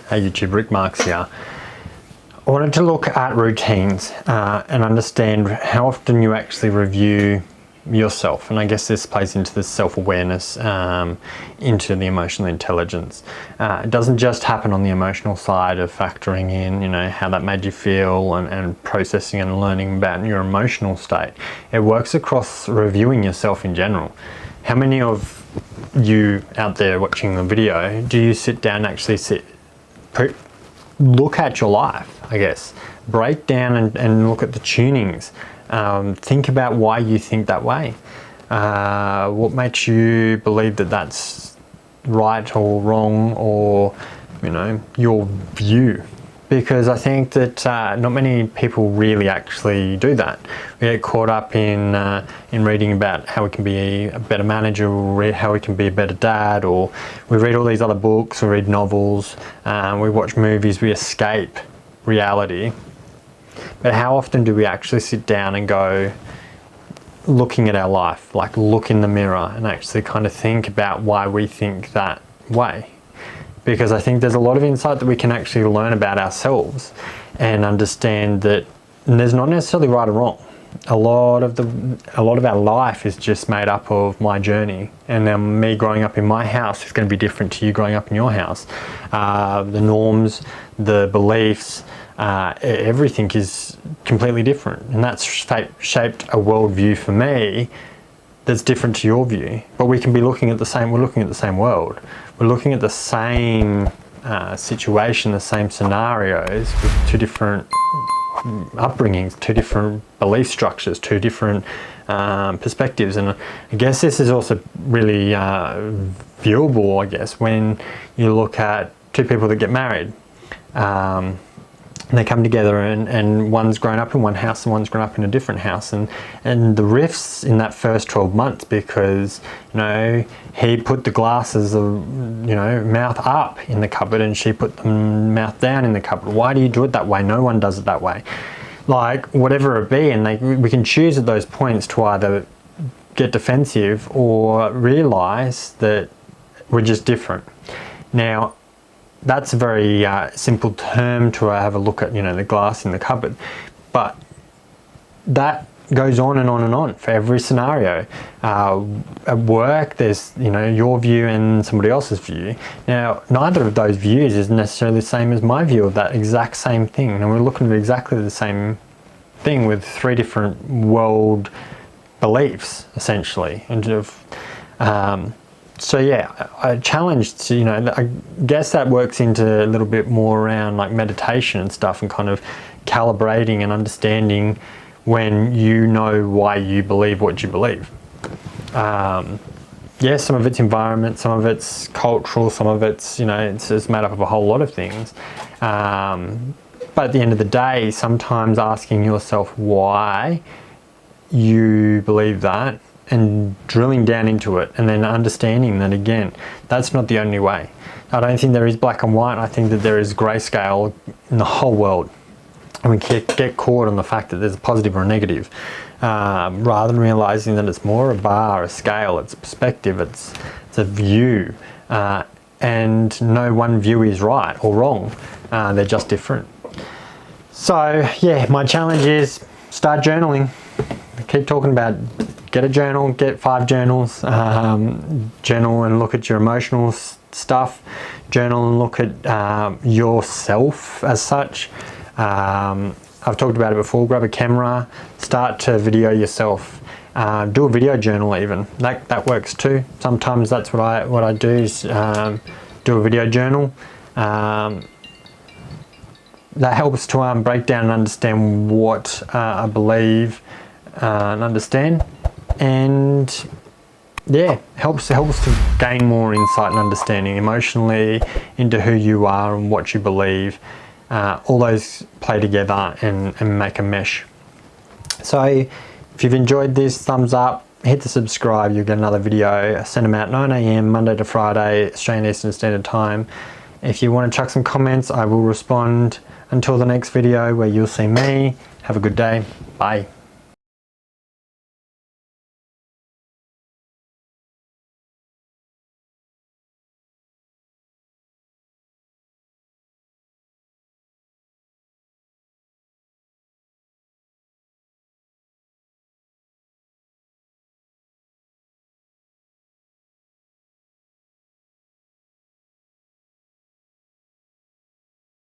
YouTube Rick Marks here. I wanted to look at routines and understand how often you actually review yourself, and I guess this plays into the self-awareness, into the emotional intelligence. It doesn't just happen on the emotional side of factoring in, you know, how that made you feel and processing and learning about your emotional state. It works across reviewing yourself in general. How many of you out there watching the video do you sit down and actually look at your life, I guess, break down and look at the tunings? Think about why you think that way. What makes you believe that that's right or wrong, or, you know, your view? Because I think that not many people really actually do that. We get caught up in reading about how we can be a better manager, or how we can be a better dad, or we read all these other books, we read novels, we watch movies, we escape reality. But how often do we actually sit down and go looking at our life, like look in the mirror and actually kind of think about why we think that way? Because I think there's a lot of insight that we can actually learn about ourselves and understand that there's not necessarily right or wrong. A lot of our life is just made up of my journey, and then me growing up in my house is going to be different to you growing up in your house. The norms, the beliefs, everything is completely different, and that's shaped a worldview for me that's different to your view. But we can be looking at the same. We're looking at the same world. We're looking at the same situation, the same scenarios, with two different upbringings, two different belief structures, two different perspectives. And I guess this is also really viewable, I guess, when you look at two people that get married. They come together and one's grown up in one house and one's grown up in a different house, and the rifts in that first 12 months because, you know, he put the glasses of, you know, mouth up in the cupboard and she put them mouth down in the cupboard. Why do you do it that way? No one does it that way. Like, whatever it be, and we can choose at those points to either get defensive or realize that we're just different. Now, that's a very simple term to have a look at, you know, the glass in the cupboard, but that goes on and on and on for every scenario. At work, there's, you know, your view and somebody else's view. Now, neither of those views is necessarily the same as my view of that exact same thing, and we're looking at exactly the same thing with three different world beliefs, essentially. And so yeah, I challenged to, you know, I guess that works into a little bit more around like meditation and stuff, and kind of calibrating and understanding when you know why you believe what you believe. Yeah, some of it's environment, some of it's cultural, some of it's, you know, it's made up of a whole lot of things. But at the end of the day, sometimes asking yourself why you believe that, and drilling down into it, and then understanding that, again, that's not the only way. I don't think there is black and white. I think that there is grayscale in the whole world, and we get caught on the fact that there's a positive or a negative, rather than realizing that it's more a bar, a scale, it's a perspective, it's a view, and no one view is right or wrong. They're just different. So yeah, my challenge is start journaling. I keep talking about get a journal, get 5 journals, journal and look at your emotional stuff, journal and look at yourself as such. I've talked about it before, grab a camera, start to video yourself, do a video journal even, that works too. Sometimes that's what I do is do a video journal. That helps to break down and understand what I believe and understand. And yeah, helps to gain more insight and understanding emotionally into who you are and what you believe. All those play together and make a mesh. So if you've enjoyed this, thumbs up, hit the subscribe, you'll get another video. I send them out 9 AM Monday to Friday, Australian Eastern Standard Time. If you want to chuck some comments, I will respond. Until the next video where you'll see me, have a good day. Bye.